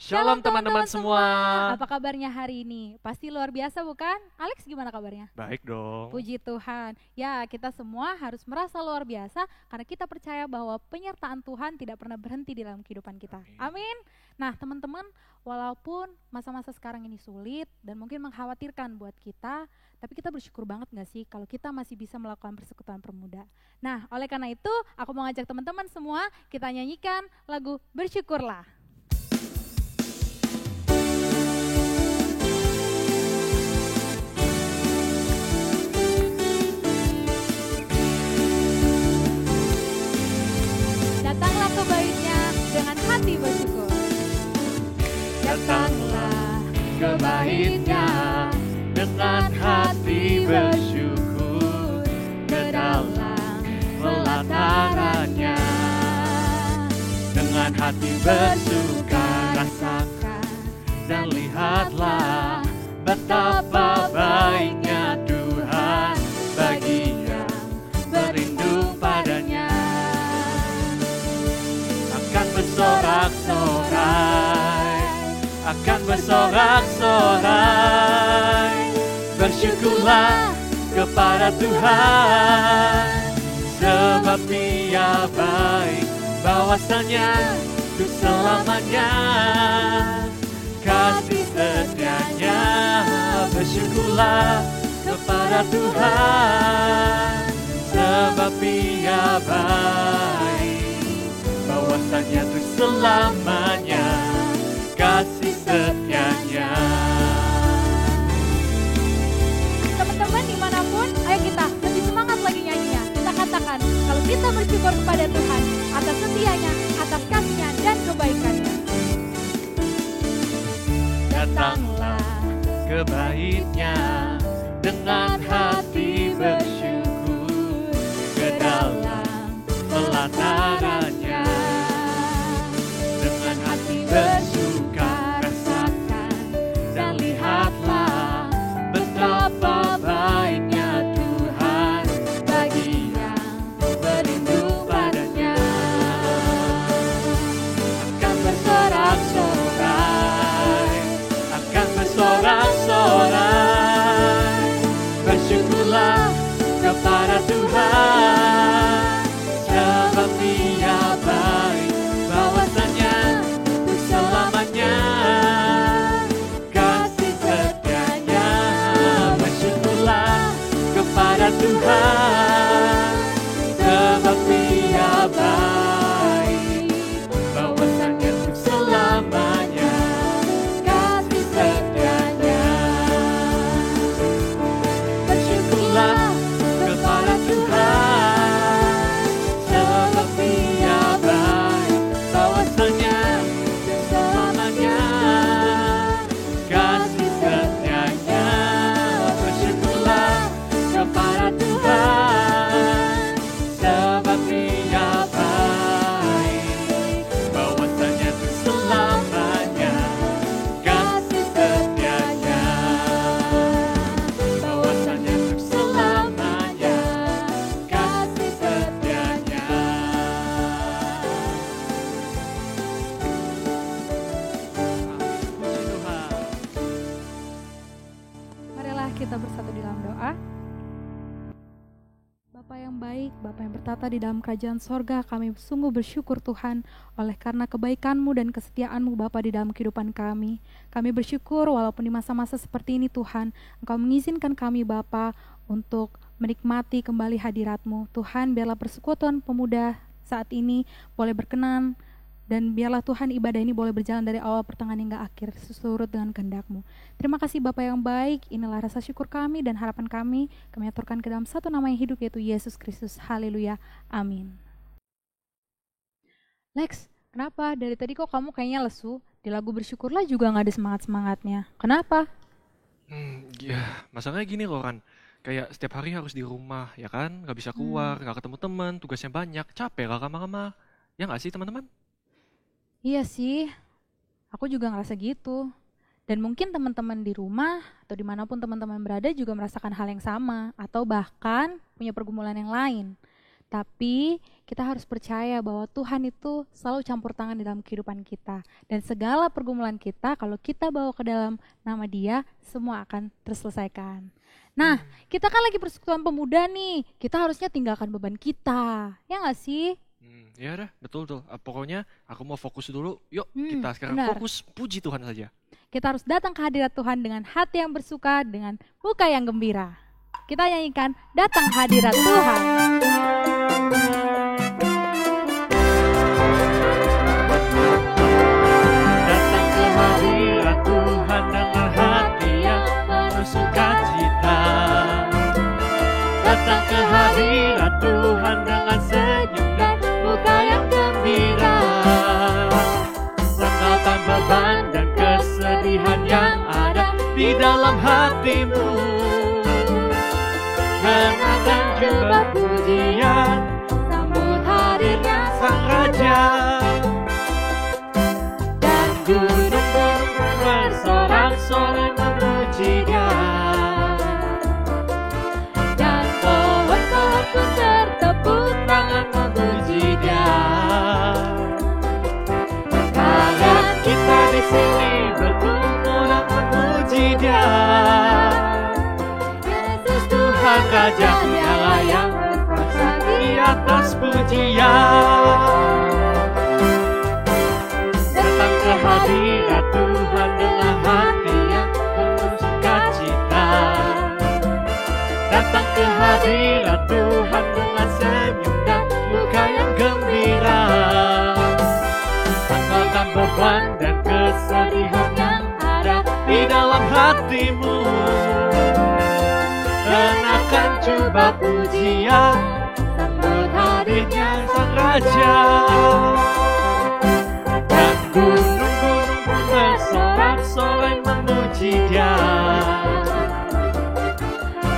Shalom teman-teman semua. Apa kabarnya hari ini? Pasti luar biasa bukan? Alex gimana kabarnya? Baik dong. Puji Tuhan. Ya, kita semua harus merasa luar biasa karena kita percaya bahwa penyertaan Tuhan tidak pernah berhenti di dalam kehidupan kita. Amin. Nah, teman-teman, walaupun masa-masa sekarang ini sulit dan mungkin mengkhawatirkan buat kita, tapi kita bersyukur banget gak sih kalau kita masih bisa melakukan persekutuan pemuda. Nah, oleh karena itu, aku mau ngajak teman-teman semua kita nyanyikan lagu Bersyukurlah. Datanglah ke baitnya dengan hati bersyukur. Datanglah ke baitnya dengan hati bersyukur, ke dalam pelatarannya dengan hati bersuka rasakan dan lihatlah betapa baiknya Tuhan bagi yang berlindung padanya. Akan bersorak-sorai, bersyukurlah kepada Tuhan, sebab Dia baik, bahwasanya untuk selamanya kasih setianya. Bersyukurlah kepada Tuhan, sebab Dia baik, bahwasanya untuk selamanya kasih setianya. Teman-teman dimanapun, ayo kita lebih semangat lagi nyanyinya. Kita katakan kalau kita bersyukur kepada Tuhan atas setianya, atas kasihnya dan kebaikannya. Datanglah ke baitnya dengan hati bersyukur, ke dalam pelatarannya dengan hati bersuka rasakan dan lihatlah betapa baiknya Tuhan bagi yang berlindung padanya. Akan bersorak-sorai, bersyukurlah kepada Tuhan, sebab Dia baik, bahwasanya untuk selamanya kasih setianya. Bersyukurlah kepada Tuhan, sebab Dia baik, bahwasanya untuk selamanya kasih setianya. Bersyukurlah kepada Tuhan, sebab Dia baik, bahwasanya untuk selamanya kasih setianya. Bersyukurlah kepada Tuhan, sebab Dia baik, bahwasanya untuk selamanya kasih setianya. Bahwasanya untuk selamanya kasih setianya. Puji Tuhan. Marilah kita bersatu di dalam doa. Bapa yang baik, Bapa yang bertata di dalam kerajaan sorga, kami sungguh bersyukur Tuhan oleh karena kebaikan-Mu dan kesetiaan-Mu Bapa di dalam kehidupan kami. Kami bersyukur walaupun di masa-masa seperti ini Tuhan, Engkau mengizinkan kami Bapa untuk menikmati kembali hadirat-Mu. Tuhan, biarlah persekutuan pemuda saat ini boleh berkenan, dan biarlah Tuhan ibadah ini boleh berjalan dari awal pertengahan hingga akhir sesurut dengan kehendak-Mu. Terima kasih Bapa yang baik, inilah rasa syukur kami dan harapan kami aturkan ke dalam satu nama yang hidup yaitu Yesus Kristus. Haleluya, amin. Lex, kenapa dari tadi kok kamu kayaknya lesu? Di lagu Bersyukurlah juga gak ada semangat-semangatnya. Kenapa? Ya, masalahnya gini loh kan, kayak setiap hari harus di rumah, ya kan? Gak bisa keluar, gak ketemu teman, tugasnya banyak, capek lah lama-lama. Ya gak sih teman-teman? Iya sih, aku juga ngerasa gitu. Dan mungkin teman-teman di rumah atau dimanapun teman-teman berada juga merasakan hal yang sama atau bahkan punya pergumulan yang lain. Tapi kita harus percaya bahwa Tuhan itu selalu campur tangan di dalam kehidupan kita. Dan segala pergumulan kita, kalau kita bawa ke dalam nama Dia, semua akan terselesaikan. Nah, kita kan lagi persekutuan pemuda nih, kita harusnya tinggalkan beban kita. Ya nggak sih? Ya udah, betul tuh. Pokoknya aku mau fokus dulu. Yuk, kita sekarang benar. fokus puji Tuhan saja. Kita harus datang ke hadirat Tuhan dengan hati yang bersuka, dengan muka yang gembira. Kita nyanyikan Datang Hadirat Tuhan. Datang ke hadirat Tuhan dengan hati yang bersuka cita. Datang ke hadirat Tuhan dengan senyum dan muka yang gembira. Tinggalkan beban dan kesedihan yang ada di dalam hatimu. Kenakan jubah pujian, sambut hadirnya Sang Raja. Dan gunung-gunung bersorak-sorai memuji Dia. Dan pohon-pohon pun bertepuk tangan memuji Dia. Kalian kita di sini berkumpul dan memuji Dia. Tuhan Raja, Dialah yang berkuasa di atas pujian. Datang ke hadirat Tuhan dengan hati yang penuh sukacita. Datang ke hadirat Tuhan dengan senyum dan muka yang gembira. Tanggalkan beban dan kesedihan yang ada di dalam hatimu. Kenakan jubah pujian, sambut hadirnya Sang Raja. Dan gunung-gunung pun bersorak-sorai memuji Dia.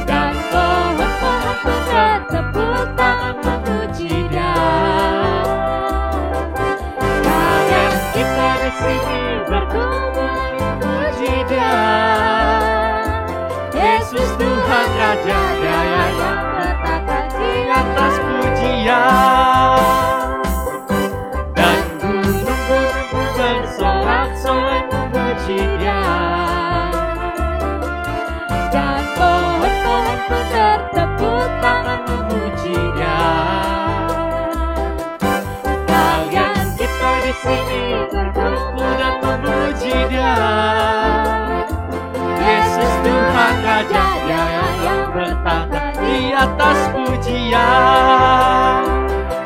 Dan pohon-pohon pun bertepuk tangan memuji Dia. Kalian kita di sini berkumpul memuji Dia. Yesus Tuhan Raja, Dia yang bertata di atas pujian. Dan gunung-gunung pun bersorak-sorai memuji Dia. Dan pohon-pohon pun bertepuk tangan memuji Dia. Kalian kita di sini berkumpul dan memuji Dia. Yesus Tuhan Raja, Dia yang bertata di atas pujian.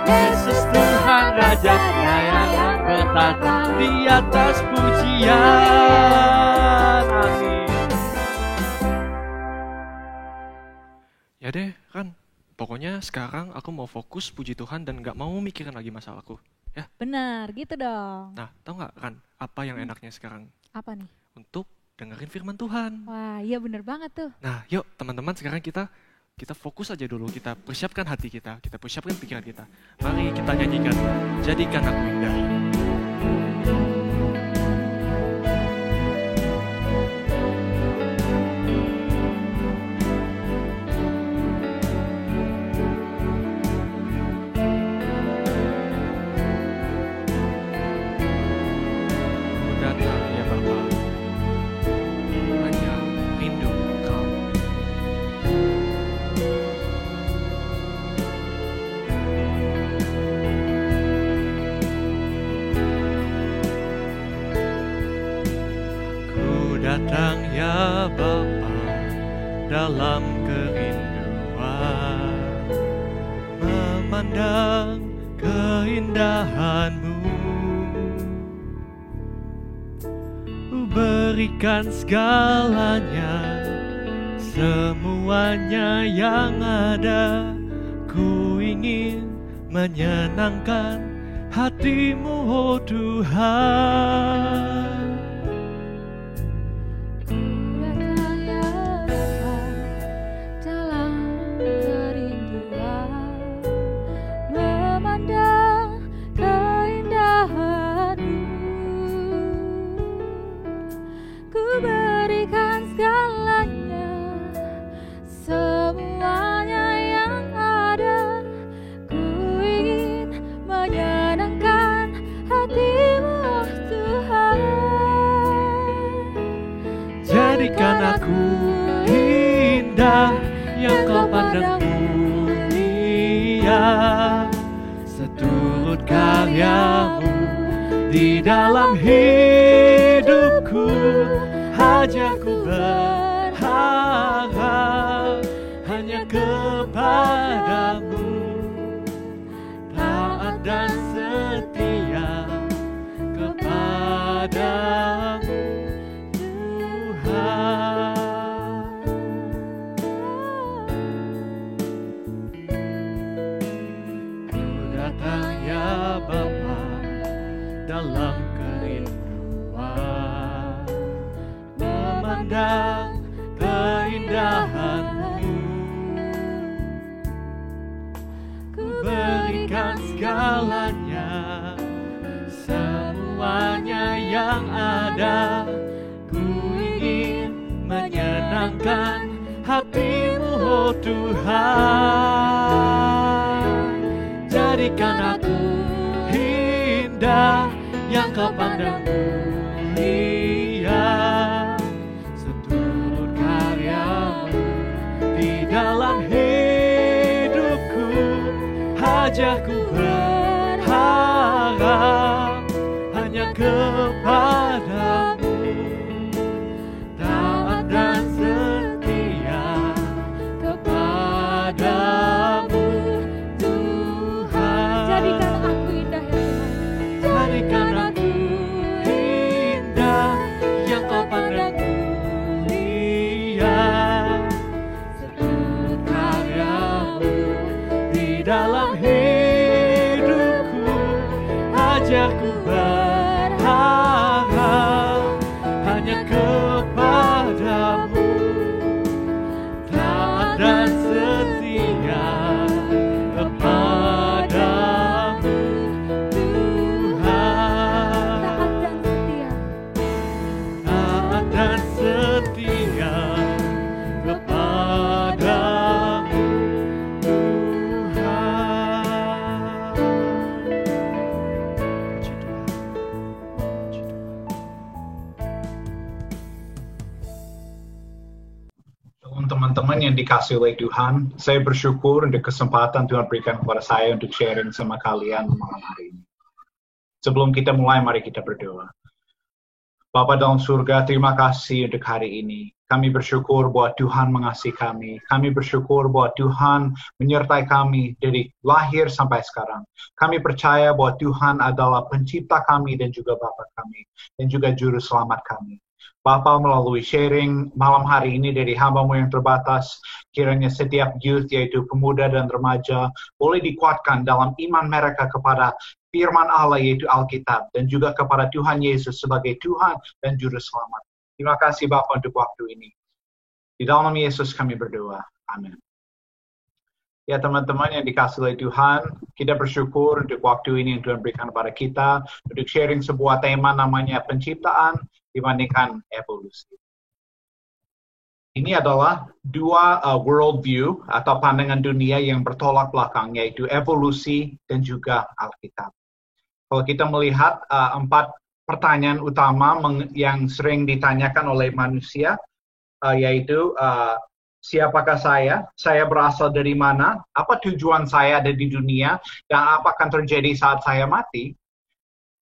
Yesus Tuhan Raja, Dia yang bertata di atas pujian. Amin. Ya deh kan, pokoknya sekarang aku mau fokus puji Tuhan dan gak mau mikirin lagi masalahku. Ya. Benar, gitu dong. Nah, tau gak kan apa yang enaknya sekarang? Apa nih? Untuk dengerin firman Tuhan. Wah, iya bener banget tuh. Nah, yuk teman-teman sekarang kita fokus aja dulu, kita persiapkan hati kita persiapkan pikiran kita. Mari kita nyanyikan Jadikan Aku Indah. Datang ya Bapa dalam kerinduan, memandang keindahan-Mu. Berikan segalanya, semuanya yang ada. Ku ingin menyenangkan hati-Mu, oh Tuhan. Semuanya yang ada, ku seturut karyamu di dalam hidupku. Hanya ku berharap hanya kepadamu, taat dan setia kepadamu Tuhan. Ku datang ya Bapa dalam kerinduan, memandang keindahan-Mu. Ku berikan segalanya, semuanya yang ada. Ku ingin menyenangkan hati-Mu, oh Tuhan. Jadikan aku indah yang Kau pandang mulia, seturut karya-Mu di dalam hidupku. Hanya ku berharap hanya kepadamu, taat dan setia kepadamu Tuhan. Jadikan aku indah ya Tuhan. Jadikan aku indah yang Kau pandang mulia, seturut karya-Mu di dalam hidupku. Ajar ku berharap hanya kepadamu, taat dan setia kepadamu Tuhan. Taat dan setia kepadamu Tuhan. Puji Tuhan. Puji Tuhan. Shalom teman-teman yang dikasihi oleh Tuhan, saya bersyukur untuk kesempatan Tuhan berikan kepada saya untuk sharing sama kalian malam hari ini. Sebelum kita mulai, mari kita berdoa. Bapa dalam surga, terima kasih untuk hari ini. Kami bersyukur bahwa Tuhan mengasihi kami. Kami bersyukur bahwa Tuhan menyertai kami dari lahir sampai sekarang. Kami percaya bahwa Tuhan adalah pencipta kami dan juga Bapa kami, dan juga juru selamat kami. Bapa, melalui sharing malam hari ini dari hamba-Mu yang terbatas, kiranya setiap youth, yaitu pemuda dan remaja, boleh dikuatkan dalam iman mereka kepada firman Allah, yaitu Alkitab, dan juga kepada Tuhan Yesus sebagai Tuhan dan Juru Selamat. Terima kasih Bapa untuk waktu ini. Di dalam nama Yesus kami berdoa. Amin. Ya teman-teman yang dikasihi oleh Tuhan, kita bersyukur untuk waktu ini yang Tuhan berikan kepada kita, untuk sharing sebuah tema namanya penciptaan dibandingkan evolusi. Ini adalah dua worldview atau pandangan dunia yang bertolak belakang, yaitu evolusi dan juga Alkitab. Kalau kita melihat 4 pertanyaan utama yang sering ditanyakan oleh manusia, yaitu siapakah saya? Saya berasal dari mana? Apa tujuan saya ada di dunia? Dan apa akan terjadi saat saya mati?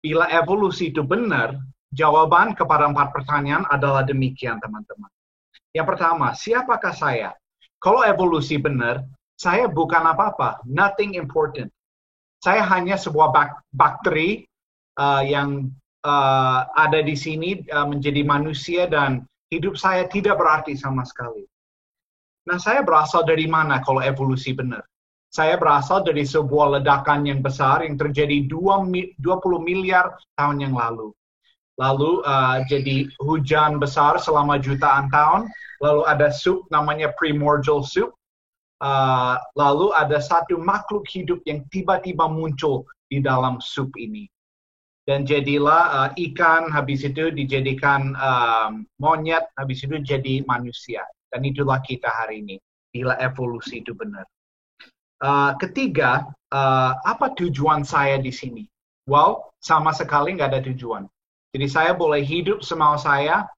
Bila evolusi itu benar, jawaban kepada 4 pertanyaan adalah demikian, teman-teman. Yang pertama, siapakah saya? Kalau evolusi benar, saya bukan apa-apa, nothing important. Saya hanya sebuah bakteri yang ada di sini menjadi manusia dan hidup saya tidak berarti sama sekali. Nah, saya berasal dari mana kalau evolusi benar? Saya berasal dari sebuah ledakan yang besar yang terjadi 20 miliar tahun yang lalu. Lalu jadi hujan besar selama jutaan tahun. Lalu ada sup namanya primordial soup. Lalu ada satu makhluk hidup yang tiba-tiba muncul di dalam sup ini. Dan jadilah ikan, habis itu dijadikan monyet, habis itu jadi manusia. Dan itulah kita hari ini, bila evolusi itu benar. Ketiga, apa tujuan saya di sini? Well, sama sekali nggak ada tujuan. Jadi saya boleh hidup semau saya,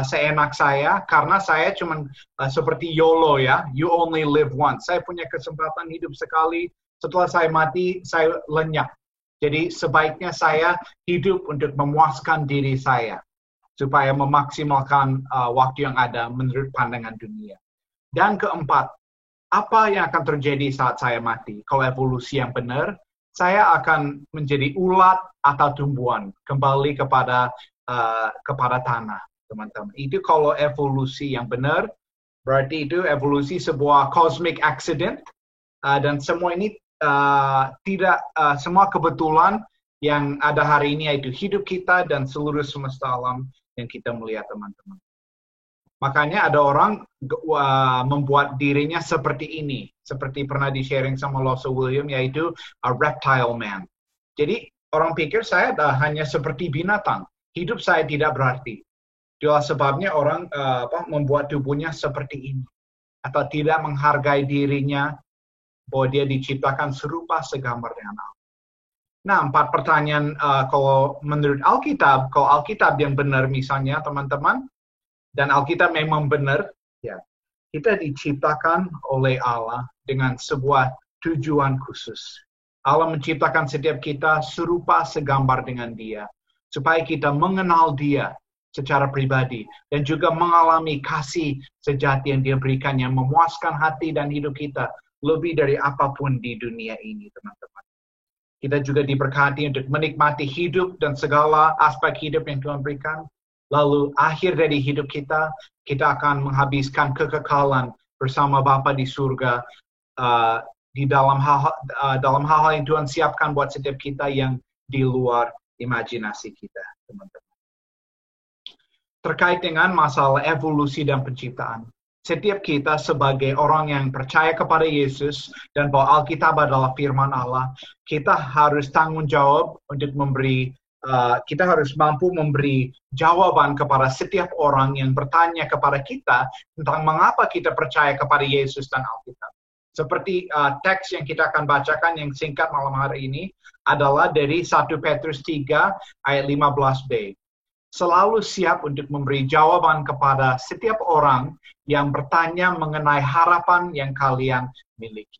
seenak saya, karena saya cuma seperti YOLO ya, you only live once. Saya punya kesempatan hidup sekali, Setelah saya mati, saya lenyap. Jadi sebaiknya saya hidup untuk memuaskan diri saya, supaya memaksimalkan waktu yang ada menurut pandangan dunia. Dan keempat, apa yang akan terjadi saat saya mati? Kalau evolusi yang benar, saya akan menjadi ulat atau tumbuhan, kembali kepada tanah, teman-teman. Itu kalau evolusi yang benar, berarti itu evolusi sebuah cosmic accident, dan semua ini tidak semua kebetulan yang ada hari ini, yaitu hidup kita dan seluruh semesta alam yang kita melihat, teman-teman. Makanya ada orang membuat dirinya seperti ini, seperti pernah di-sharing sama Loso William, yaitu a reptile man. Jadi orang pikir saya hanya seperti binatang, hidup saya tidak berarti. Itulah sebabnya orang membuat tubuhnya seperti ini, atau tidak menghargai dirinya bahwa dia diciptakan serupa segambar dengan Allah. Nah, 4 pertanyaan kalau menurut Alkitab, kalau Alkitab yang benar misalnya teman-teman, dan Alkitab memang benar, ya, kita diciptakan oleh Allah dengan sebuah tujuan khusus. Allah menciptakan setiap kita serupa segambar dengan Dia, supaya kita mengenal Dia secara pribadi, dan juga mengalami kasih sejati yang Dia berikan, yang memuaskan hati dan hidup kita, lebih dari apapun di dunia ini, teman-teman. Kita juga diberkati untuk menikmati hidup dan segala aspek hidup yang Tuhan berikan. Lalu akhir dari hidup kita, kita akan menghabiskan kekekalan bersama Bapa di surga, di dalam hal-hal yang Tuhan siapkan buat setiap kita yang di luar imajinasi kita, teman-teman. Terkait dengan masalah evolusi dan penciptaan, setiap kita sebagai orang yang percaya kepada Yesus dan bahwa Alkitab adalah firman Allah, kita harus tanggung jawab untuk kita harus mampu memberi jawaban kepada setiap orang yang bertanya kepada kita tentang mengapa kita percaya kepada Yesus dan Alkitab. Seperti teks yang kita akan bacakan yang singkat malam hari ini adalah dari 1 Petrus 3 ayat 15b. Selalu siap untuk memberi jawaban kepada setiap orang yang bertanya mengenai harapan yang kalian miliki.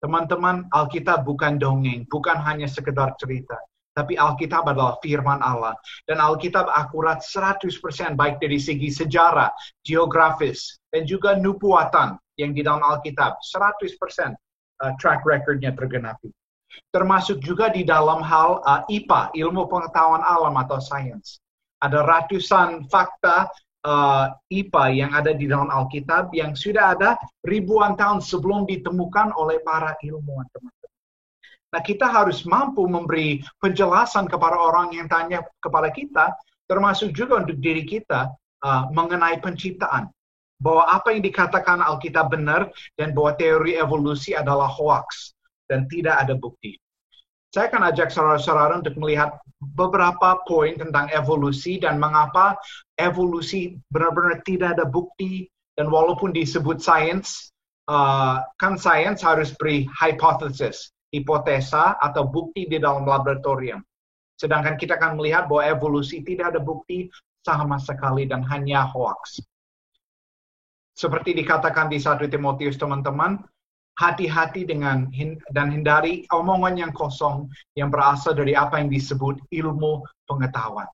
Teman-teman, Alkitab bukan dongeng, bukan hanya sekedar cerita, tapi Alkitab adalah firman Allah. Dan Alkitab akurat 100% baik dari segi sejarah, geografis, dan juga nubuatan yang di dalam Alkitab. 100% track record-nya tergenapi. Termasuk juga di dalam hal IPA, ilmu pengetahuan alam atau sains. Ada ratusan fakta IPA yang ada di dalam Alkitab yang sudah ada ribuan tahun sebelum ditemukan oleh para ilmuwan, teman-teman. Nah, kita harus mampu memberi penjelasan kepada orang yang tanya kepada kita, termasuk juga untuk diri kita, mengenai penciptaan. Bahwa apa yang dikatakan Alkitab benar, dan bahwa teori evolusi adalah hoax, dan tidak ada bukti. Saya akan ajak saudara-saudara untuk melihat beberapa poin tentang evolusi dan mengapa evolusi benar-benar tidak ada bukti, dan walaupun disebut sains, kan sains harus beri hypothesis, hipotesa atau bukti di dalam laboratorium. Sedangkan kita akan melihat bahwa evolusi tidak ada bukti sama sekali dan hanya hoax. Seperti dikatakan di 1 Timotius, teman-teman, hati-hati dan hindari omongan yang kosong yang berasal dari apa yang disebut ilmu pengetahuan.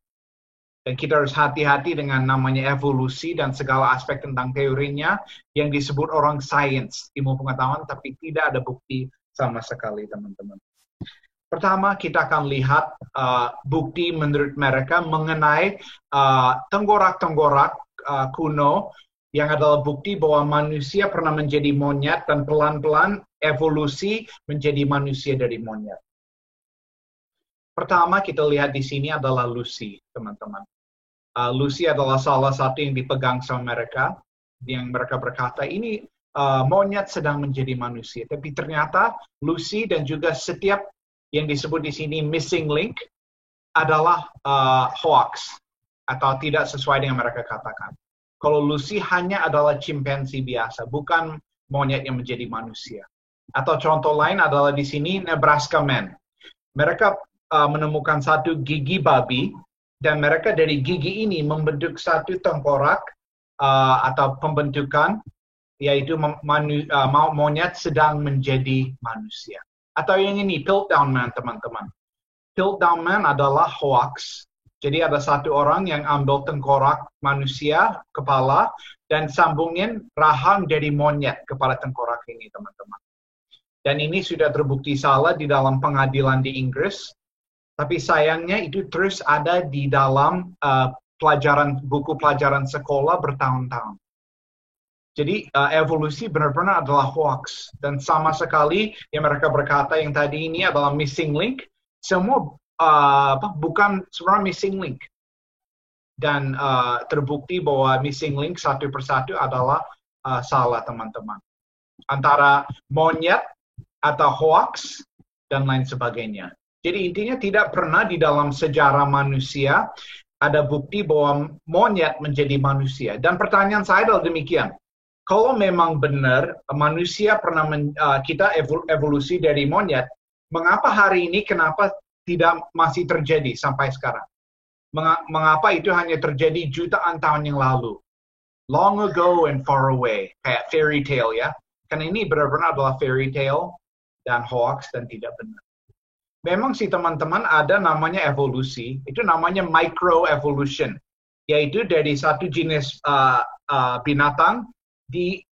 Dan kita harus hati-hati dengan namanya evolusi dan segala aspek tentang teorinya yang disebut orang sains, ilmu pengetahuan, tapi tidak ada bukti sama sekali, teman-teman. Pertama, kita akan lihat bukti menurut mereka mengenai tenggorak-tenggorak kuno yang adalah bukti bahwa manusia pernah menjadi monyet dan pelan-pelan evolusi menjadi manusia dari monyet. Pertama kita lihat di sini adalah Lucy, teman-teman. Lucy adalah salah satu yang dipegang sama mereka, yang mereka berkata ini monyet sedang menjadi manusia. Tapi ternyata Lucy dan juga setiap yang disebut di sini missing link adalah hoax atau tidak sesuai dengan mereka katakan. Kalau Lucy hanya adalah chimpanzee biasa, bukan monyet yang menjadi manusia. Atau contoh lain adalah di sini Nebraska Man. Mereka menemukan satu gigi babi, dan mereka dari gigi ini membentuk satu tengkorak atau pembentukan, yaitu monyet sedang menjadi manusia. Atau yang ini, Piltdown Man, teman-teman. Piltdown Man adalah hoax. Jadi ada satu orang yang ambil tengkorak manusia, kepala, dan sambungin rahang dari monyet kepada tengkorak ini, teman-teman. Dan ini sudah terbukti salah di dalam pengadilan di Inggris. Tapi sayangnya itu terus ada di dalam buku pelajaran sekolah bertahun-tahun. Jadi evolusi benar-benar adalah hoax. Dan sama sekali yang mereka berkata yang tadi ini adalah missing link. Semua bukan sebenarnya missing link. Dan terbukti bahwa missing link satu persatu adalah salah, teman-teman. Antara monyet atau hoax dan lain sebagainya. Jadi intinya tidak pernah di dalam sejarah manusia ada bukti bahwa monyet menjadi manusia. Dan pertanyaan saya adalah demikian. Kalau memang benar manusia pernah kita evolusi dari monyet, mengapa hari ini kenapa tidak masih terjadi sampai sekarang? Mengapa itu hanya terjadi jutaan tahun yang lalu? Long ago and far away. Kayak fairy tale ya. Karena ini benar-benar adalah fairy tale dan hoax dan tidak benar. Memang sih teman-teman ada namanya evolusi. Itu namanya microevolution. Yaitu dari satu jenis binatang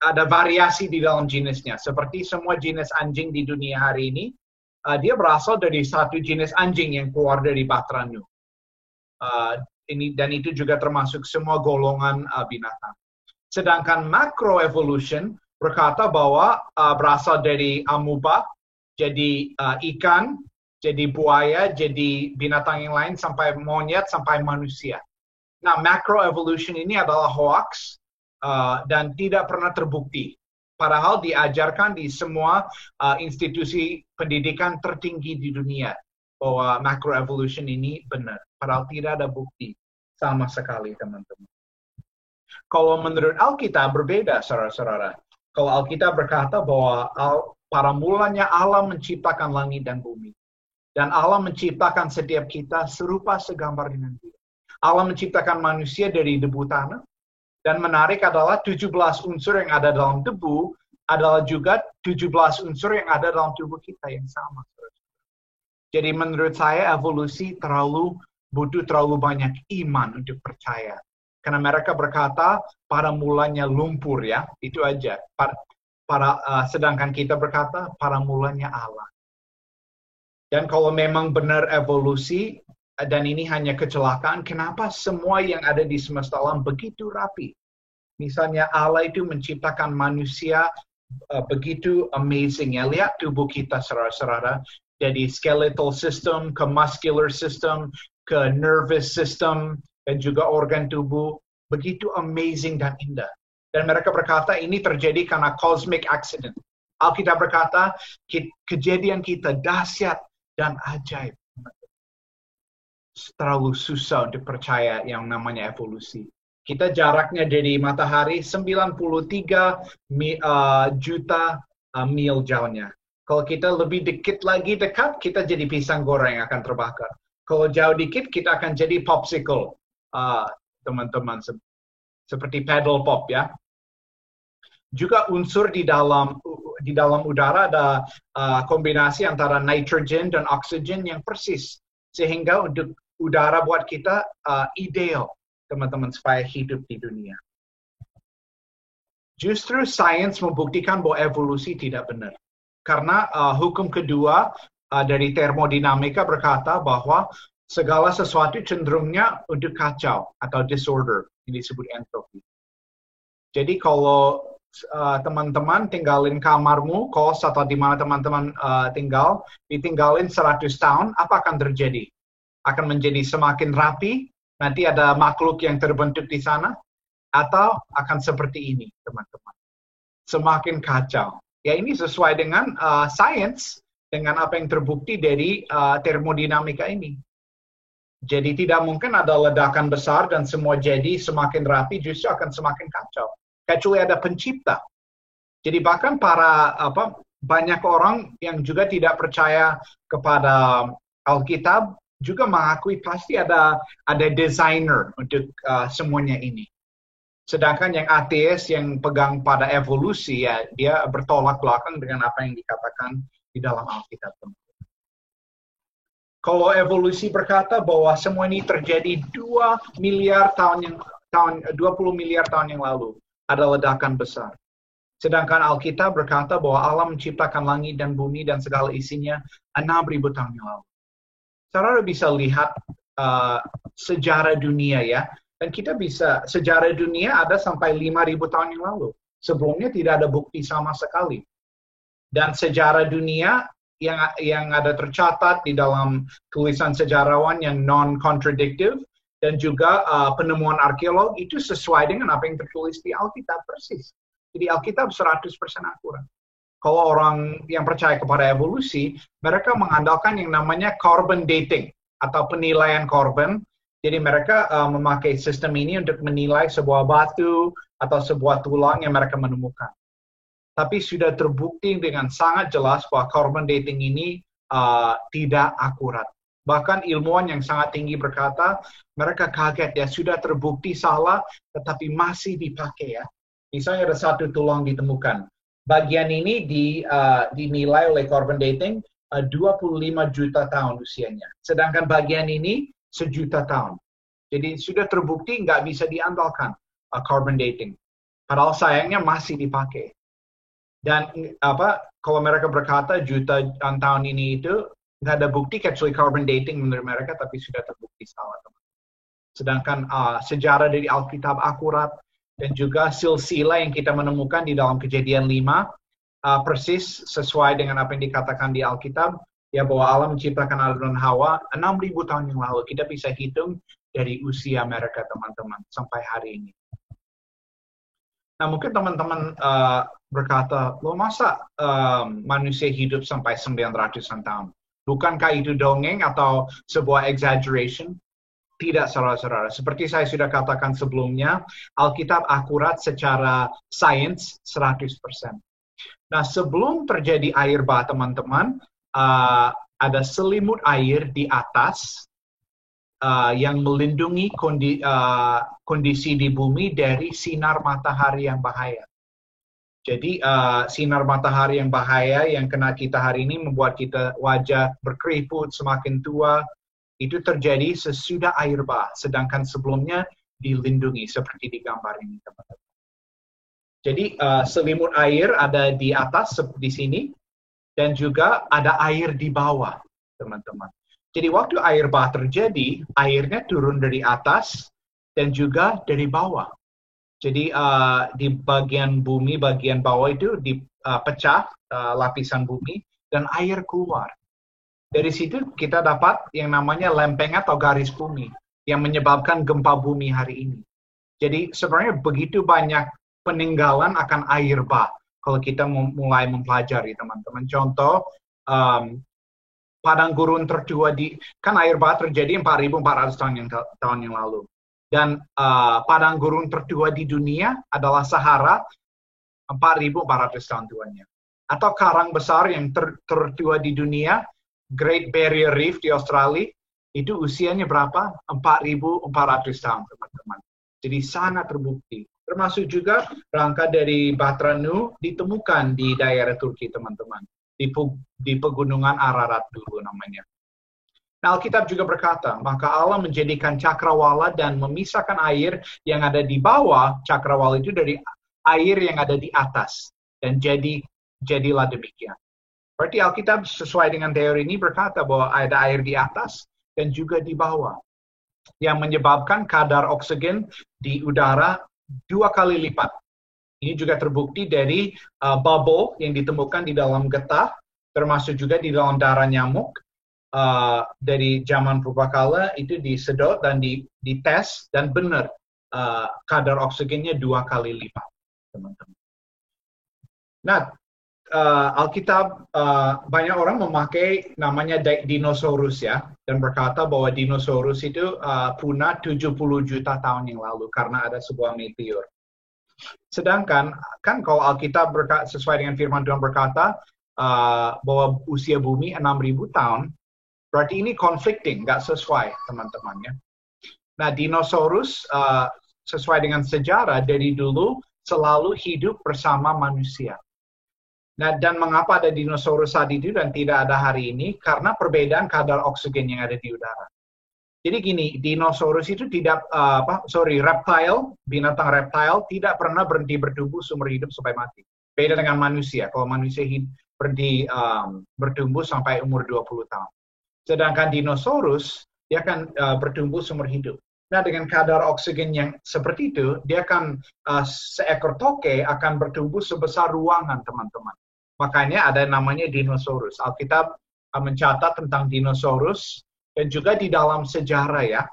ada variasi di dalam jenisnya. Seperti semua jenis anjing di dunia hari ini, dia berasal dari satu jenis anjing yang keluar dari Batra Nuh. Dan itu juga termasuk semua golongan binatang. Sedangkan macroevolution berkata bahwa berasal dari amoeba, jadi ikan, jadi buaya, jadi binatang yang lain, sampai monyet, sampai manusia. Nah, macroevolution ini adalah hoax dan tidak pernah terbukti. Padahal diajarkan di semua institusi pendidikan tertinggi di dunia bahwa macroevolution ini benar. Padahal tidak ada bukti sama sekali, teman-teman. Kalau menurut Alkitab berbeda, saudara-saudara. Kalau Alkitab berkata bahwa pada mulanya Allah menciptakan langit dan bumi. Dan Allah menciptakan setiap kita serupa segambar dengan Dia. Allah menciptakan manusia dari debu tanah. Dan menarik adalah 17 unsur yang ada dalam debu adalah juga 17 unsur yang ada dalam tubuh kita yang sama. Jadi menurut saya evolusi butuh terlalu banyak iman untuk percaya. Karena mereka berkata pada mulanya lumpur ya, itu aja. Sedangkan kita berkata pada mulanya Allah. Dan kalau memang benar evolusi, dan ini hanya kecelakaan, kenapa semua yang ada di semesta alam begitu rapi? Misalnya Allah itu menciptakan manusia begitu amazing ya. Lihat tubuh kita, saudara-saudara. Dari skeletal system, ke muscular system, ke nervous system, dan juga organ tubuh. Begitu amazing dan indah. Dan mereka berkata ini terjadi karena cosmic accident. Alkitab berkata kejadian kita dahsyat dan ajaib. Terlalu susah untuk percaya yang namanya evolusi. Kita jaraknya dari matahari 93 juta mil jauhnya. Kalau kita lebih dekat, kita jadi pisang goreng akan terbakar. Kalau jauh dikit, kita akan jadi popsicle. Teman-teman, seperti paddle pop ya. Juga unsur di dalam udara ada kombinasi antara nitrogen dan oksigen yang persis. Sehingga untuk udara buat kita ideal, teman-teman, supaya hidup di dunia. Justru sains membuktikan bahwa evolusi tidak benar. Karena hukum kedua dari termodinamika berkata bahwa segala sesuatu cenderungnya untuk kacau atau disorder, yang disebut entropi. Jadi kalau teman-teman tinggalin kamarmu, kos atau di mana teman-teman tinggal, ditinggalin 100 tahun, apa akan terjadi? Akan menjadi semakin rapi, nanti ada makhluk yang terbentuk di sana, atau akan seperti ini, teman-teman. Semakin kacau. Ya ini sesuai dengan sains, dengan apa yang terbukti dari termodinamika ini. Jadi tidak mungkin ada ledakan besar dan semua jadi semakin rapi, justru akan semakin kacau. Kecuali ada pencipta. Jadi bahkan banyak orang yang juga tidak percaya kepada Alkitab juga mengakui pasti ada desainer untuk semuanya ini. Sedangkan yang ateis yang pegang pada evolusi ya dia bertolak belakang dengan apa yang dikatakan di dalam Alkitab. Kalau evolusi berkata bahwa semua ini terjadi 20 miliar tahun yang lalu, ada ledakan besar. Sedangkan Alkitab berkata bahwa Allah menciptakan langit dan bumi dan segala isinya 6.000 tahun yang lalu. Saudara bisa lihat sejarah dunia ya, dan kita bisa, sejarah dunia ada sampai 5.000 tahun yang lalu. Sebelumnya tidak ada bukti sama sekali. Dan sejarah dunia yang ada tercatat di dalam tulisan sejarawan yang non-contradictive dan juga penemuan arkeolog itu sesuai dengan apa yang tertulis di Alkitab persis. Jadi Alkitab 100% akurat. Kalau orang yang percaya kepada evolusi, mereka mengandalkan yang namanya carbon dating atau penilaian korban. Jadi mereka memakai sistem ini untuk menilai sebuah batu atau sebuah tulang yang mereka menemukan. Tapi sudah terbukti dengan sangat jelas bahwa carbon dating ini tidak akurat. Bahkan ilmuwan yang sangat tinggi berkata, mereka kaget ya, sudah terbukti salah, tetapi masih dipakai ya. Misalnya ada satu tulang ditemukan. Bagian ini dinilai oleh carbon dating 25 juta tahun usianya. Sedangkan bagian ini 1 juta tahun. Jadi sudah terbukti nggak bisa diandalkan carbon dating. Padahal sayangnya masih dipakai. Dan kalau mereka berkata jutaan tahun ini itu nggak ada bukti kecuali carbon dating menurut mereka, tapi sudah terbukti salah. Sedangkan sejarah dari Alkitab akurat dan juga silsilah yang kita menemukan di dalam Kejadian 5 persis sesuai dengan apa yang dikatakan di Alkitab, ya bahwa Allah menciptakan Adam dan Hawa 6.000 tahun yang lalu. Kita bisa hitung dari usia mereka teman-teman sampai hari ini. Nah mungkin teman-teman berkata, lo masa manusia hidup sampai 900-an tahun? Bukankah itu dongeng atau sebuah exaggeration? Tidak, saudara-saudara. Seperti saya sudah katakan sebelumnya, Alkitab akurat secara sains 100%. Nah, sebelum terjadi air bah, teman-teman, ada selimut air di atas yang melindungi kondisi di bumi dari sinar matahari yang bahaya. Jadi sinar matahari yang bahaya yang kena kita hari ini membuat kita wajah berkeriput, semakin tua, itu terjadi sesudah air bah, sedangkan sebelumnya dilindungi seperti di gambar ini, teman-teman. Jadi selimut air ada di atas di sini dan juga ada air di bawah, teman-teman. Jadi waktu air bah terjadi, airnya turun dari atas dan juga dari bawah. Jadi di bagian bumi, bagian bawah itu dipecah lapisan bumi dan air keluar. Dari situ kita dapat yang namanya lempeng atau garis bumi yang menyebabkan gempa bumi hari ini. Jadi sebenarnya begitu banyak peninggalan akan air bah kalau kita mulai mempelajari, teman-teman. Contoh, padang gurun tertua kan air bah terjadi 4.400 tahun yang lalu. Dan padang gurun tertua di dunia adalah Sahara, 4.400 tahun tuanya. Atau karang besar yang tertua di dunia, Great Barrier Reef di Australia, itu usianya berapa? 4.400 tahun, teman-teman. Jadi sangat terbukti. Termasuk juga rangka dari Batra Nuh ditemukan di daerah Turki, teman-teman. Di pegunungan Ararat dulu namanya. Nah, Alkitab juga berkata, maka Allah menjadikan cakrawala dan memisahkan air yang ada di bawah cakrawala itu dari air yang ada di atas. Dan jadilah demikian. Berarti Alkitab sesuai dengan teori ini berkata bahwa ada air di atas dan juga di bawah. Yang menyebabkan kadar oksigen di udara 2 kali lipat. Ini juga terbukti dari bubble yang ditemukan di dalam getah, termasuk juga di dalam darah nyamuk. Dari zaman purbakala itu disedot dan dites dan benar kadar oksigennya 2 kali lipat, teman-teman. Nah, Alkitab banyak orang memakai namanya dinosaurus ya, dan berkata bahwa dinosaurus itu punah 70 juta tahun yang lalu karena ada sebuah meteor. Sedangkan kan kalau Alkitab sesuai dengan firman Tuhan berkata bahwa usia bumi 6.000 tahun, berarti ini conflicting, nggak sesuai, teman-teman ya. Nah, dinosaurus sesuai dengan sejarah dari dulu selalu hidup bersama manusia. Nah, dan mengapa ada dinosaurus saat itu dan tidak ada hari ini? Karena perbedaan kadar oksigen yang ada di udara. Jadi gini, dinosaurus itu tidak, binatang reptile tidak pernah berhenti bertumbuh seumur hidup sampai mati. Beda dengan manusia. Kalau manusia berhenti bertumbuh sampai umur 20 tahun. Sedangkan dinosaurus, dia akan bertumbuh seumur hidup. Nah, dengan kadar oksigen yang seperti itu, dia akan, seekor toke akan bertumbuh sebesar ruangan, teman-teman. Makanya ada namanya dinosaurus. Alkitab mencatat tentang dinosaurus, dan juga di dalam sejarah ya,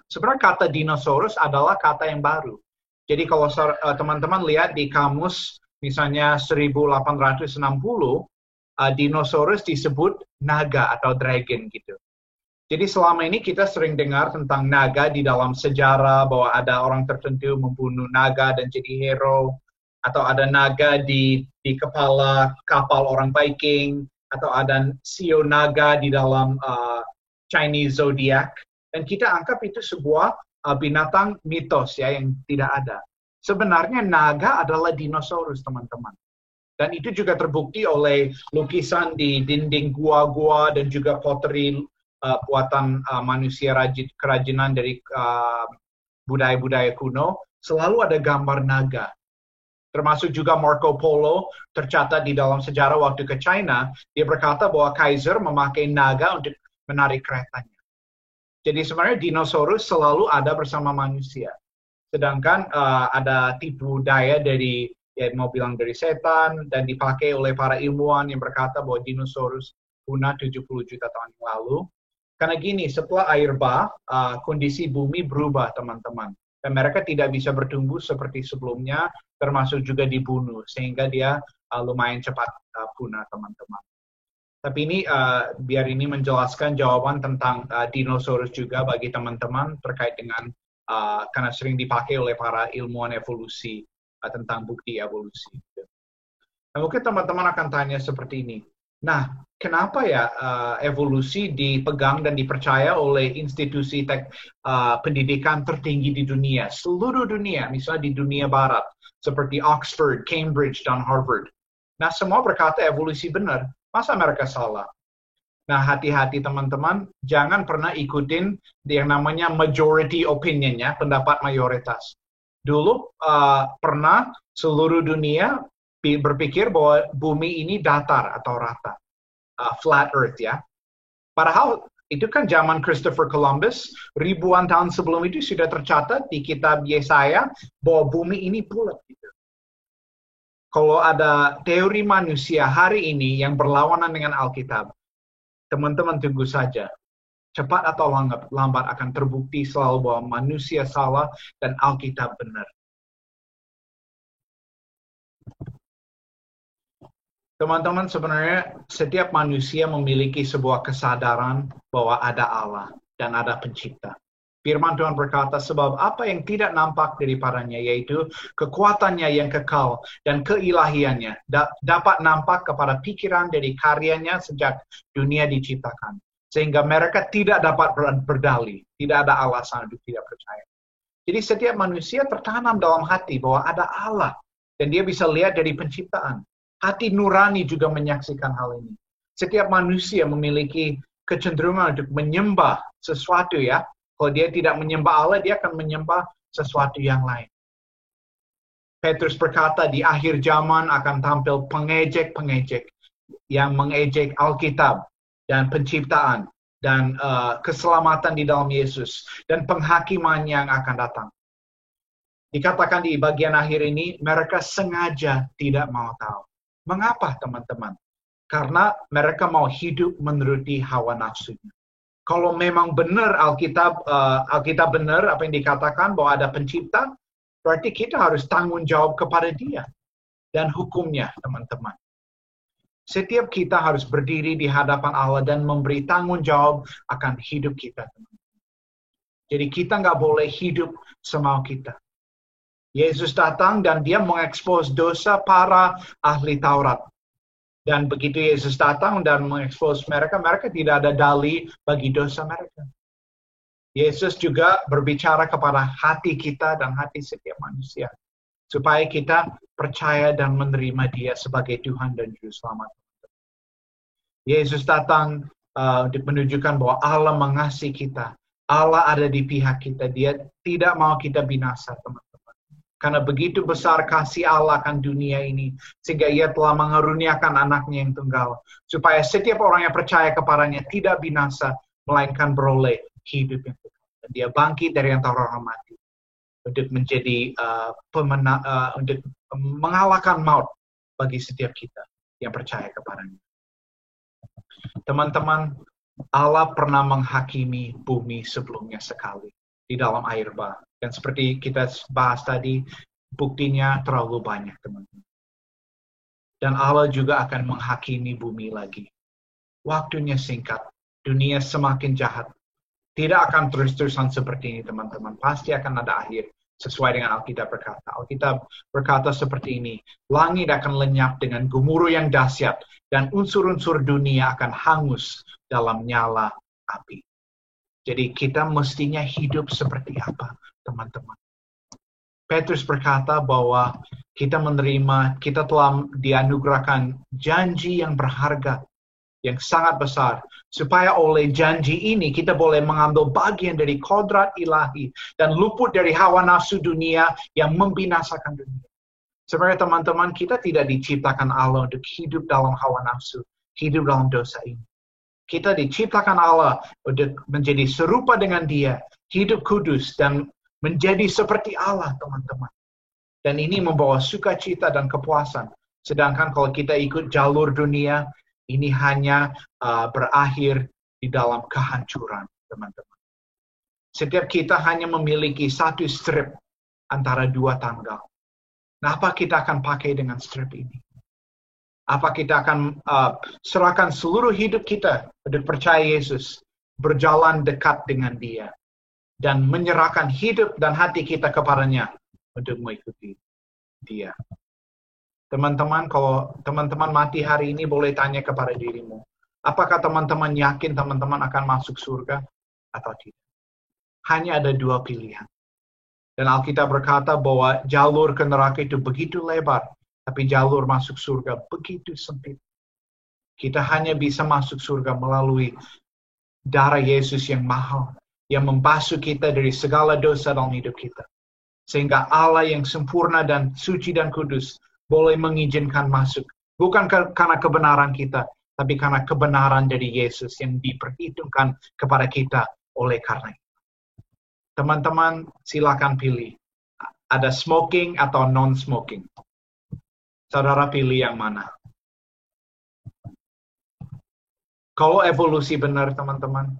sebenarnya kata dinosaurus adalah kata yang baru. Jadi kalau teman-teman lihat di kamus, misalnya 1860, dinosaurus disebut naga atau dragon gitu. Jadi selama ini kita sering dengar tentang naga di dalam sejarah, bahwa ada orang tertentu membunuh naga dan jadi hero, atau ada naga di kepala kapal orang Viking, atau ada sio naga di dalam Chinese zodiac, dan kita anggap itu sebuah binatang mitos ya yang tidak ada. Sebenarnya naga adalah dinosaurus, teman-teman. Dan itu juga terbukti oleh lukisan di dinding gua-gua dan juga pottery buatan manusia kerajinan dari budaya-budaya kuno. Selalu ada gambar naga. Termasuk juga Marco Polo tercatat di dalam sejarah waktu ke China, dia berkata bahwa Kaiser memakai naga untuk menarik keretanya. Jadi sebenarnya dinosaurus selalu ada bersama manusia. Sedangkan ada tipu daya dari, ya mau bilang dari setan, dan dipakai oleh para ilmuwan yang berkata bahwa dinosaurus punah 70 juta tahun yang lalu. Karena gini, setelah air bah, kondisi bumi berubah, teman-teman. Dan mereka tidak bisa bertumbuh seperti sebelumnya, termasuk juga dibunuh. Sehingga dia lumayan cepat punah, teman-teman. Tapi ini biar ini menjelaskan jawaban tentang dinosaurus juga bagi teman-teman terkait dengan karena sering dipakai oleh para ilmuwan evolusi tentang bukti evolusi. Nah, mungkin teman-teman akan tanya seperti ini. Nah, kenapa ya evolusi dipegang dan dipercaya oleh institusi pendidikan tertinggi di dunia, seluruh dunia, misalnya di dunia barat, seperti Oxford, Cambridge, dan Harvard. Nah, semua berkata evolusi benar. Masa mereka salah? Nah, hati-hati teman-teman, jangan pernah ikutin yang namanya majority opinion ya, pendapat mayoritas. Dulu pernah seluruh dunia berpikir bahwa bumi ini datar atau rata, flat earth ya. Padahal itu kan zaman Christopher Columbus, ribuan tahun sebelum itu sudah tercatat di kitab Yesaya bahwa bumi ini bulat gitu. Kalau ada teori manusia hari ini yang berlawanan dengan Alkitab, teman-teman tunggu saja. Cepat atau lambat akan terbukti selalu bahwa manusia salah dan Alkitab benar. Teman-teman, sebenarnya setiap manusia memiliki sebuah kesadaran bahwa ada Allah dan ada pencipta. Firman Tuhan berkata, sebab apa yang tidak nampak daripadanya, yaitu kekuatannya yang kekal dan keilahiannya, dapat nampak kepada pikiran dari karyanya sejak dunia diciptakan. Sehingga mereka tidak dapat berdalih, tidak ada alasan untuk tidak percaya. Jadi setiap manusia tertanam dalam hati bahwa ada Allah, dan dia bisa lihat dari penciptaan. Hati nurani juga menyaksikan hal ini. Setiap manusia memiliki kecenderungan untuk menyembah sesuatu ya. Kalau dia tidak menyembah Allah, dia akan menyembah sesuatu yang lain. Petrus berkata, di akhir zaman akan tampil pengejek-pengejek yang mengejek Alkitab dan penciptaan dan keselamatan di dalam Yesus dan penghakiman yang akan datang. Dikatakan di bagian akhir ini, mereka sengaja tidak mau tahu. Mengapa, teman-teman? Karena mereka mau hidup menuruti hawa nafsunya. Kalau memang benar Alkitab benar apa yang dikatakan bahwa ada pencipta, berarti kita harus tanggung jawab kepada dia dan hukumnya, teman-teman. Setiap kita harus berdiri di hadapan Allah dan memberi tanggung jawab akan hidup kita, teman-teman. Jadi kita nggak boleh hidup semau kita. Yesus datang dan dia mengekspos dosa para ahli Taurat. Dan begitu Yesus datang dan mengekspos mereka, mereka tidak ada dalih bagi dosa mereka. Yesus juga berbicara kepada hati kita dan hati setiap manusia. supaya kita percaya dan menerima Dia sebagai Tuhan dan Juru Selamat. Yesus datang untuk menunjukkan bahwa Allah mengasihi kita. Allah ada di pihak kita. Dia tidak mau kita binasa, teman-teman. Karena begitu besar kasih Allah akan dunia ini, sehingga Ia telah mengaruniakan anaknya yang tunggal, supaya setiap orang yang percaya kepadanya tidak binasa, melainkan beroleh hidup yang kekal. Dan Dia bangkit dari antara orang mati untuk menjadi untuk mengalahkan maut bagi setiap kita yang percaya kepadanya. Teman-teman, Allah pernah menghakimi bumi sebelumnya sekali di dalam air bah. Dan seperti kita bahas tadi, buktinya terlalu banyak, teman-teman. Dan Allah juga akan menghakimi bumi lagi. Waktunya singkat, dunia semakin jahat. Tidak akan terus-terusan seperti ini, teman-teman. Pasti akan ada akhir, sesuai dengan Alkitab berkata. Alkitab berkata seperti ini, langit akan lenyap dengan gemuruh yang dahsyat, dan unsur-unsur dunia akan hangus dalam nyala api. Jadi kita mestinya hidup seperti apa, teman-teman? Petrus berkata bahwa kita telah dianugerahkan janji yang berharga, yang sangat besar, supaya oleh janji ini kita boleh mengambil bagian dari kodrat ilahi dan luput dari hawa nafsu dunia yang membinasakan dunia. Sebenarnya teman-teman, kita tidak diciptakan Allah untuk hidup dalam hawa nafsu, hidup dalam dosa ini. Kita diciptakan Allah untuk menjadi serupa dengan Dia, hidup kudus dan menjadi seperti Allah, teman-teman. Dan ini membawa sukacita dan kepuasan. Sedangkan kalau kita ikut jalur dunia, ini hanya berakhir di dalam kehancuran, teman-teman. Setiap kita hanya memiliki satu strip antara dua tanggal. Nah, apa kita akan pakai dengan strip ini? Apa kita akan serahkan seluruh hidup kita untuk percaya Yesus, berjalan dekat dengan Dia, dan menyerahkan hidup dan hati kita kepadanya untuk mengikuti Dia? Teman-teman, kalau teman-teman mati hari ini, boleh tanya kepada dirimu, apakah teman-teman yakin teman-teman akan masuk surga atau tidak? Hanya ada dua pilihan. Dan Alkitab berkata bahwa jalur ke neraka itu begitu lebar, tapi jalur masuk surga begitu sempit. Kita hanya bisa masuk surga melalui darah Yesus yang mahal, yang membasuh kita dari segala dosa dalam hidup kita. Sehingga Allah yang sempurna dan suci dan kudus boleh mengizinkan masuk. Bukan karena kebenaran kita, tapi karena kebenaran dari Yesus yang diperhitungkan kepada kita oleh karena itu. Teman-teman, silakan pilih. Ada smoking atau non-smoking. Saudara pilih yang mana? Kalau evolusi benar, teman-teman,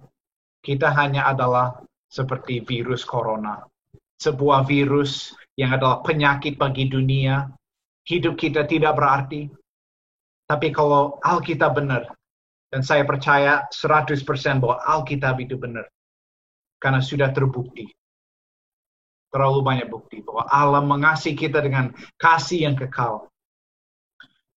kita hanya adalah seperti virus corona. Sebuah virus yang adalah penyakit bagi dunia. Hidup kita tidak berarti. Tapi kalau Alkitab benar, dan saya percaya 100% bahwa Alkitab itu benar, karena sudah terbukti. Terlalu banyak bukti bahwa Allah mengasihi kita dengan kasih yang kekal.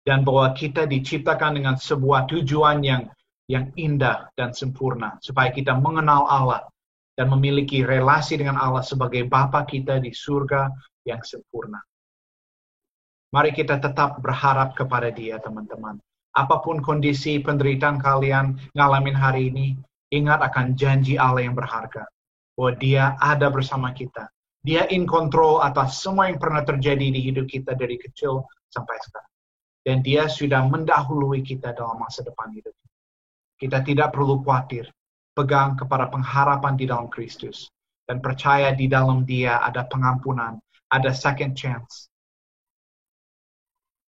Dan bahwa kita diciptakan dengan sebuah tujuan yang indah dan sempurna. Supaya kita mengenal Allah dan memiliki relasi dengan Allah sebagai Bapa kita di surga yang sempurna. Mari kita tetap berharap kepada Dia, teman-teman. Apapun kondisi penderitaan kalian ngalamin hari ini, ingat akan janji Allah yang berharga. Bahwa Dia ada bersama kita. Dia in control atas semua yang pernah terjadi di hidup kita dari kecil sampai sekarang. Dan Dia sudah mendahului kita dalam masa depan hidup. Kita tidak perlu khawatir. Pegang kepada pengharapan di dalam Kristus. Dan percaya di dalam Dia ada pengampunan. Ada second chance.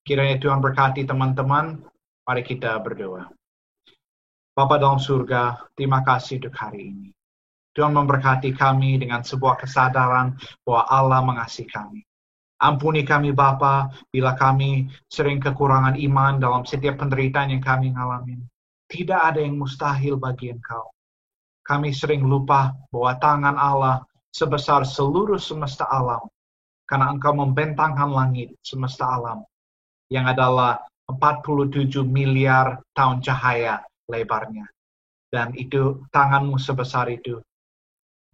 Kiranya Tuhan berkati teman-teman. Mari kita berdoa. Bapa dalam surga, terima kasih untuk hari ini. Tuhan memberkati kami dengan sebuah kesadaran bahwa Allah mengasihi kami. Ampuni kami Bapa, bila kami sering kekurangan iman dalam setiap penderitaan yang kami alami. Tidak ada yang mustahil bagi Engkau. Kami sering lupa bahwa tangan Allah sebesar seluruh semesta alam. Karena Engkau membentangkan langit semesta alam. Yang adalah 47 miliar tahun cahaya lebarnya. Dan itu tangan-Mu sebesar itu.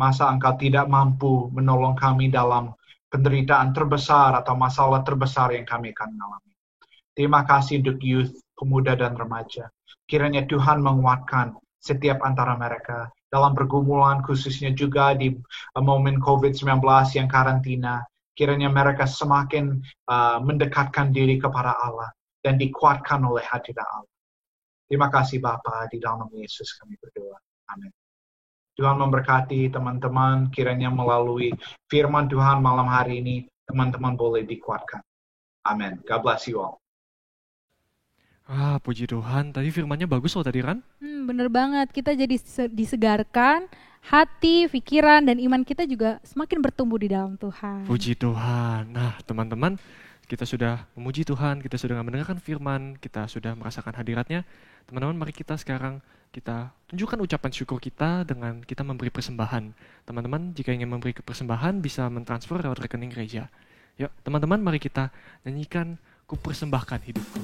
Masa Engkau tidak mampu menolong kami dalam penderitaan terbesar atau masalah terbesar yang kami akan alami. Terima kasih untuk youth, pemuda dan remaja. Kiranya Tuhan menguatkan setiap antara mereka dalam pergumulan, khususnya juga di momen COVID-19 yang karantina. Kiranya mereka semakin mendekatkan diri kepada Allah dan dikuatkan oleh hadirat Allah. Terima kasih Bapa, di dalam nama Yesus kami berdoa. Amin. Tuhan memberkati teman-teman, kiranya melalui firman Tuhan malam hari ini, teman-teman boleh dikuatkan. Amin. God bless you all. Puji Tuhan. Tadi firmannya bagus loh tadi, Ran. Bener banget, kita jadi disegarkan, hati, pikiran, dan iman kita juga semakin bertumbuh di dalam Tuhan. Puji Tuhan. Nah, teman-teman, kita sudah memuji Tuhan, kita sudah mendengarkan firman, kita sudah merasakan hadiratnya. Teman-teman, mari kita sekarang kita tunjukkan ucapan syukur kita dengan kita memberi persembahan. Teman-teman, jika ingin memberi persembahan, bisa mentransfer lewat rekening gereja. Yuk, teman-teman, mari kita nyanyikan Ku Persembahkan Hidupku.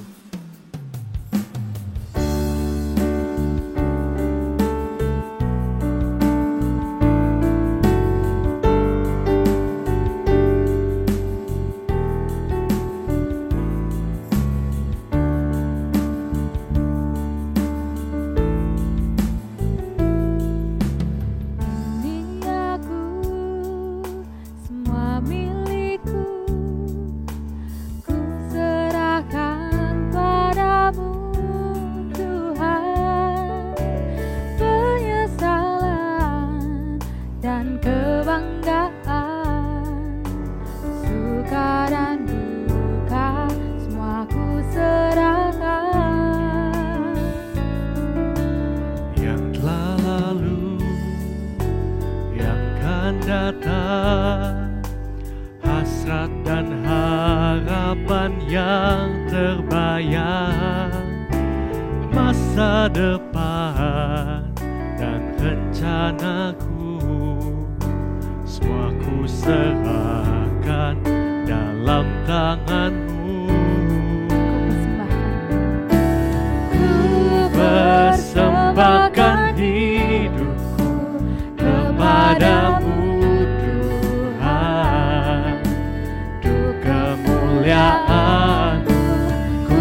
Hasrat dan harapan yang terbayang, masa depan dan rencanaku, semua ku serahkan dalam tangan-Mu. Ku persembahkan hidupku kepadamu, ku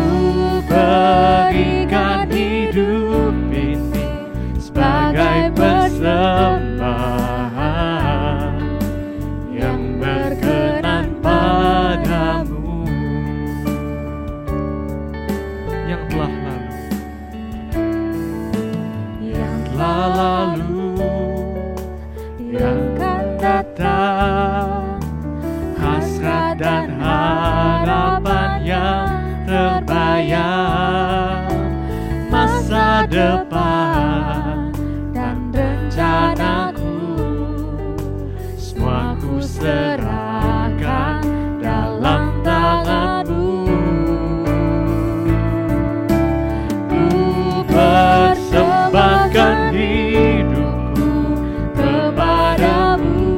berikan hidup ini sebagai persembahan yang berkenan padamu. Yang telah lalu, yang akan datang, hasrat dan harapan yang terbayang, masa depan dan rencanaku, semua ku serahkan dalam tangan-Mu. Ku persembahkan hidupku kepadamu,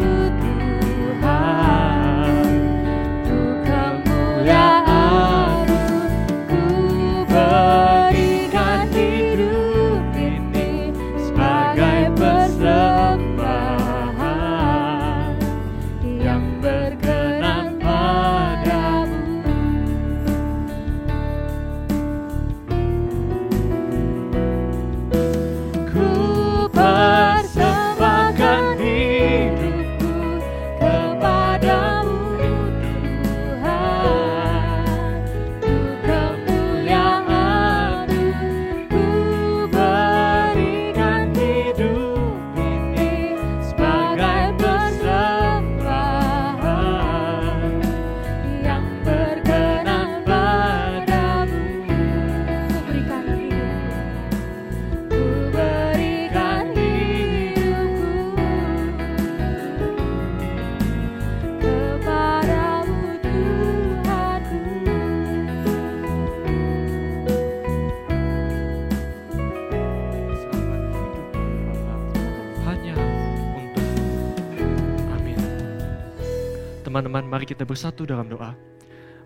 teman-teman, mari kita bersatu dalam doa.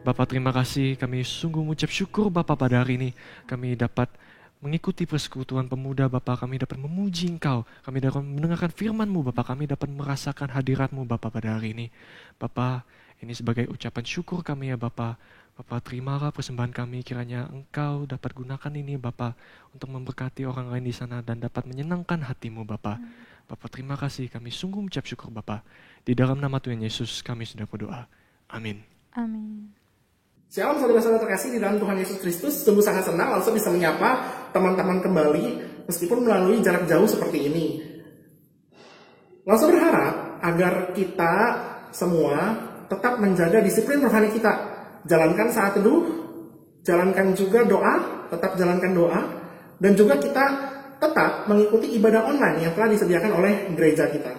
Bapa, terima kasih, kami sungguh mengucap syukur Bapa pada hari ini. Kami dapat mengikuti persekutuan pemuda Bapa, kami dapat memuji Engkau, kami dapat mendengarkan firman-Mu Bapa, kami dapat merasakan hadirat-Mu Bapa pada hari ini. Bapa, Ini sebagai ucapan syukur kami ya Bapa. Bapa, terimalah persembahan kami, kiranya Engkau dapat gunakan ini Bapa untuk memberkati orang lain di sana dan dapat menyenangkan hati-Mu Bapa. Bapa, terima kasih, kami sungguh mengucap syukur Bapa. Di dalam nama Tuhan Yesus kami sudah berdoa. Amin. Amin. Shalom saudara-saudara terkasih di dalam Tuhan Yesus Kristus. Sungguh sangat senang langsung bisa menyapa teman-teman kembali meskipun melalui jarak jauh seperti ini. Langsung berharap agar kita semua tetap menjaga disiplin rohani kita. Jalankan saat teduh, jalankan juga doa, tetap jalankan doa, dan juga kita tetap mengikuti ibadah online yang telah disediakan oleh gereja kita.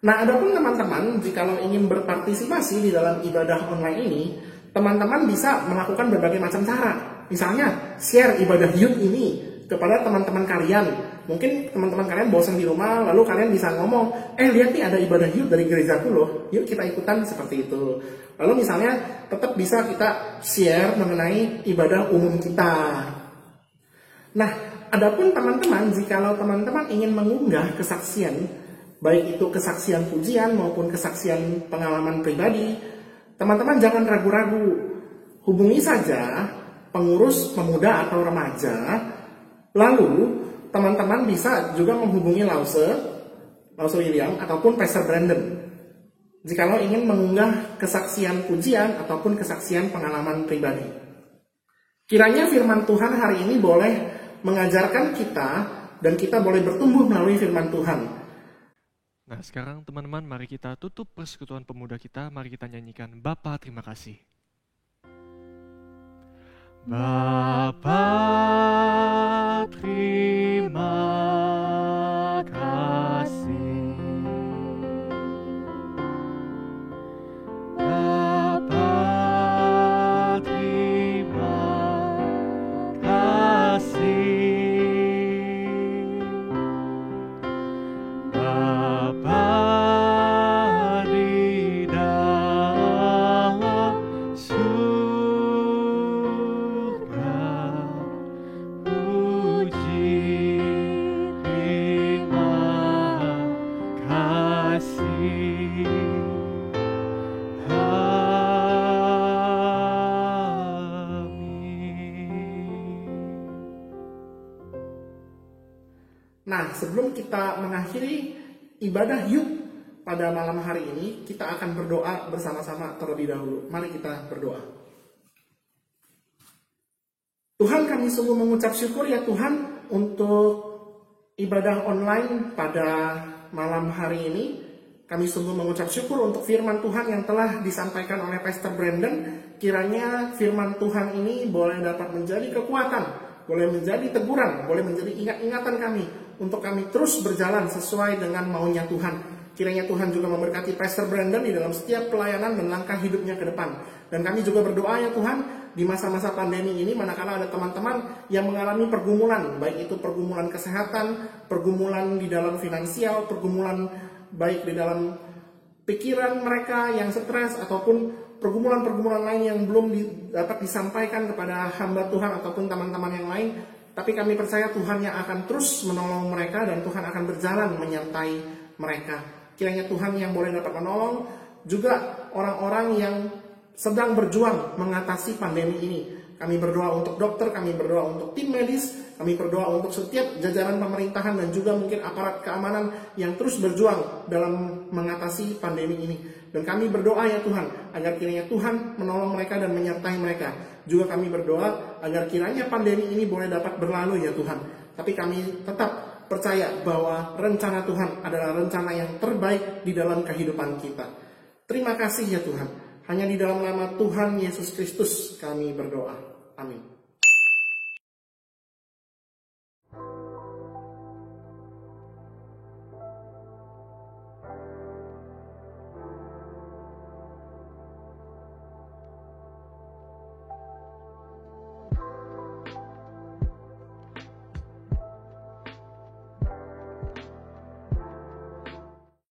Nah, adapun teman-teman, jikalau ingin berpartisipasi di dalam ibadah online ini, teman-teman bisa melakukan berbagai macam cara. Misalnya, share ibadah youth ini kepada teman-teman kalian. Mungkin teman-teman kalian bosan di rumah, lalu kalian bisa ngomong, lihat nih ada ibadah youth dari gerejaku loh, yuk kita ikutan seperti itu. Lalu misalnya, tetap bisa kita share mengenai ibadah umum kita. Nah, adapun teman-teman, jikalau teman-teman ingin mengunggah kesaksian, baik itu kesaksian pujian maupun kesaksian pengalaman pribadi, teman-teman jangan ragu-ragu, hubungi saja pengurus pemuda atau remaja, lalu teman-teman bisa juga menghubungi Lause William ataupun Pastor Brandon jikalau ingin mengunggah kesaksian pujian ataupun kesaksian pengalaman pribadi. Kiranya firman Tuhan hari ini boleh mengajarkan kita dan kita boleh bertumbuh melalui firman Tuhan. Nah, sekarang teman-teman, mari kita tutup persekutuan pemuda kita. Mari kita nyanyikan Bapa terima kasih. Bapa terima kasih. Bapa terima kasih. Bapa di dalam surga, puji terima kasih. Nah, sebelum kita mengakhiri ibadah youth pada malam hari ini, kita akan berdoa bersama-sama terlebih dahulu. Mari kita berdoa. Tuhan, kami sungguh mengucap syukur ya Tuhan untuk ibadah online pada malam hari ini. Kami sungguh mengucap syukur untuk firman Tuhan yang telah disampaikan oleh Pastor Brandon. Kiranya firman Tuhan ini boleh dapat menjadi kekuatan, boleh menjadi teguran, boleh menjadi ingat-ingatan kami untuk kami terus berjalan sesuai dengan maunya Tuhan. Kiranya Tuhan juga memberkati Pastor Brandon di dalam setiap pelayanan dan langkah hidupnya ke depan. Dan kami juga berdoa ya Tuhan, di masa-masa pandemi ini, manakala ada teman-teman yang mengalami pergumulan, baik itu pergumulan kesehatan, pergumulan di dalam finansial, pergumulan baik di dalam pikiran mereka yang stres, ataupun pergumulan-pergumulan lain yang belum dapat disampaikan kepada hamba Tuhan ataupun teman-teman yang lain. Tapi kami percaya Tuhan yang akan terus menolong mereka dan Tuhan akan berjalan menyertai mereka. Kiranya Tuhan yang boleh dapat menolong juga orang-orang yang sedang berjuang mengatasi pandemi ini. Kami berdoa untuk dokter, kami berdoa untuk tim medis, kami berdoa untuk setiap jajaran pemerintahan dan juga mungkin aparat keamanan yang terus berjuang dalam mengatasi pandemi ini. Dan kami berdoa ya Tuhan, agar kiranya Tuhan menolong mereka dan menyertai mereka. Juga kami berdoa agar kiranya pandemi ini boleh dapat berlalu ya Tuhan. Tapi kami tetap percaya bahwa rencana Tuhan adalah rencana yang terbaik di dalam kehidupan kita. Terima kasih ya Tuhan. Hanya di dalam nama Tuhan Yesus Kristus kami berdoa. Amin.